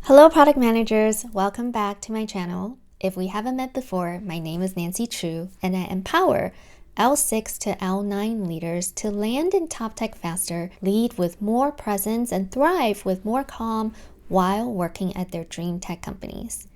Hello, product managers. Welcome back to my channel. If we haven't met before, my name is Nancy Chu, and I empower L6 to L9 leaders to land in top tech faster, lead with more presence, and thrive with more calm while working at their dream tech companies.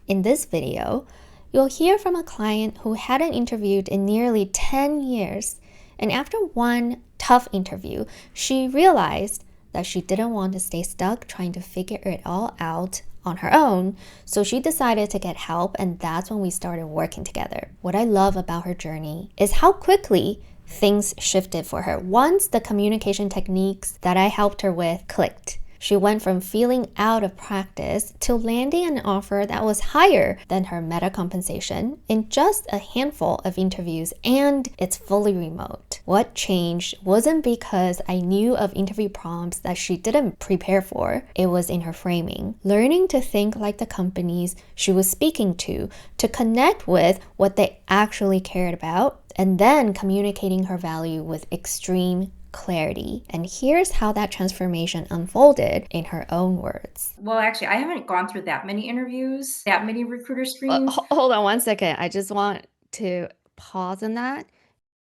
In this video, you'll hear from a client who hadn't interviewed in nearly 10 years, and after one tough interview, she realized that she didn't want to stay stuck trying to figure it all out on her own, so she decided to get help, and that's when we started working together. What I love about her journey is how quickly things shifted for her once the communication techniques that I helped her with clicked. She went from feeling out of practice to landing an offer that was higher than her meta compensation in just a handful of interviews, and it's fully remote. What changed wasn't because I knew of interview prompts that she didn't prepare for. It was in her framing, learning to think like the companies she was speaking to connect with what they actually cared about, and then communicating her value with extreme clarity. And here's how that transformation unfolded in her own words. Well, actually, I haven't gone through that many interviews, that many recruiter screens. Hold on one second. I just want to pause on that.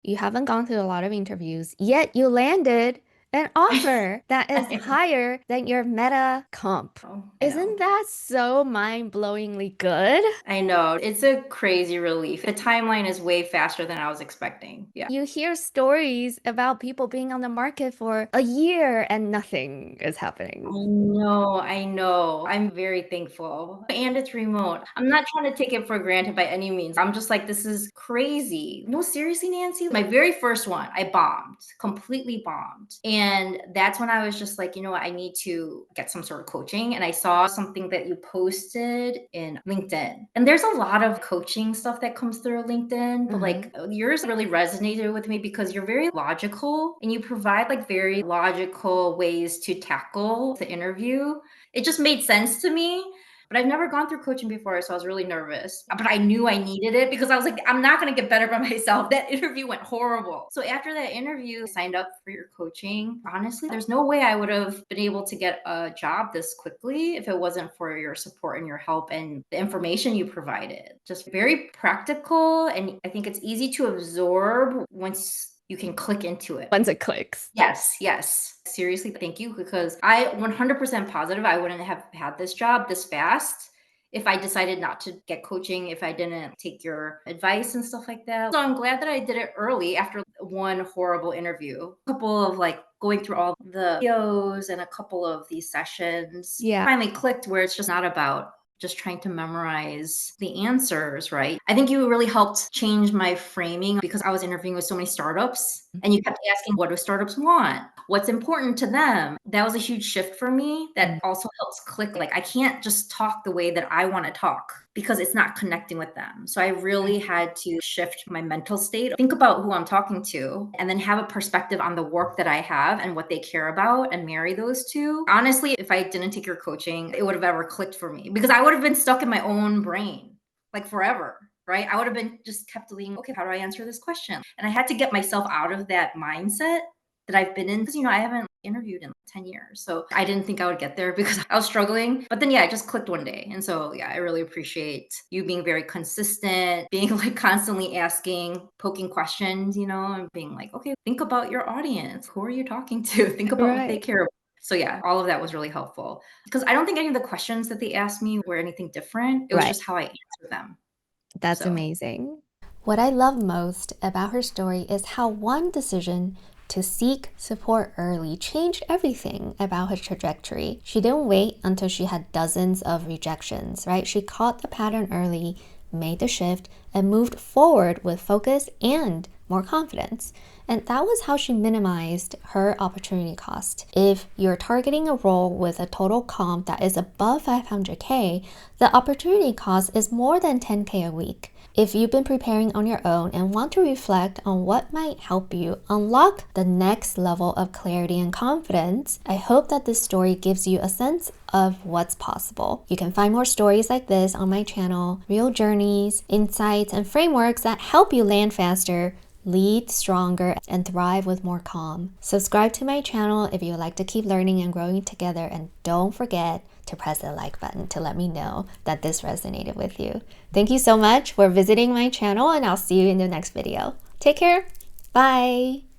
You haven't gone through a lot of interviews, yet you landed an offer that is higher than your meta comp. Oh, I know. Isn't that so mind-blowingly good? I know. It's a crazy relief. The timeline is way faster than I was expecting. Yeah. You hear stories about people being on the market for a year and nothing is happening. I know. I'm very thankful. And it's remote. I'm not trying to take it for granted by any means. I'm just like, this is crazy. No, seriously, Nancy. My very first one, I bombed, completely bombed. And that's when I was just like, you know what? I need to get some sort of coaching. And I saw something that you posted in LinkedIn. And there's a lot of coaching stuff that comes through LinkedIn, but like yours really resonated with me because you're very logical and you provide like very logical ways to tackle the interview. It just made sense to me. But I've never gone through coaching before, so I was really nervous. But I knew I needed it because I was like, I'm not going to get better by myself. That interview went horrible. So after that interview, I signed up for your coaching. Honestly, there's no way I would have been able to get a job this quickly if it wasn't for your support and your help and the information you provided. Just very practical. And I think it's easy to absorb once you can click into it. Once it clicks. Yes, yes. Seriously, thank you because I 100% positive I wouldn't have had this job this fast if I decided not to get coaching, if I didn't take your advice and stuff like that. So I'm glad that I did it early after one horrible interview. A couple of like going through all the videos and a couple of these sessions. Yeah. Finally clicked where it's just not about just trying to memorize the answers, right? I think you really helped change my framing because I was interviewing with so many startups and you kept asking, what do startups want? What's important to them? That was a huge shift for me that also helps click. Like, I can't just talk the way that I want to talk because it's not connecting with them. So I really had to shift my mental state, think about who I'm talking to, and then have a perspective on the work that I have and what they care about and marry those two. Honestly, if I didn't take your coaching, it would have ever clicked for me because I would have been stuck in my own brain like forever. Right? I would have been just kept being, okay, how do I answer this question? And I had to get myself out of that mindset that I've been in because, I haven't interviewed in 10 years. So I didn't think I would get there because I was struggling. But then, yeah, it just clicked one day. And so, yeah, I really appreciate you being very consistent, being like constantly asking, poking questions, and being like, okay, think about your audience. Who are you talking to? Think about what they Right. care about. So yeah, all of that was really helpful because I don't think any of the questions that they asked me were anything different. It was Right. just how I answered them. That's So amazing. What I love most about her story is how one decision to seek support early changed everything about her trajectory. She didn't wait until she had dozens of rejections, right? She caught the pattern early, made the shift, and moved forward with focus and more confidence. And that was how she minimized her opportunity cost. If you're targeting a role with a total comp that is above 500K, the opportunity cost is more than 10K a week. If you've been preparing on your own and want to reflect on what might help you unlock the next level of clarity and confidence, I hope that this story gives you a sense of what's possible. You can find more stories like this on my channel, real journeys, insights, and frameworks that help you land faster, lead stronger, and thrive with more calm. Subscribe to my channel if you would like to keep learning and growing together, and don't forget to press the like button to let me know that this resonated with you. Thank you so much for visiting my channel, and I'll see you in the next video. Take care. Bye.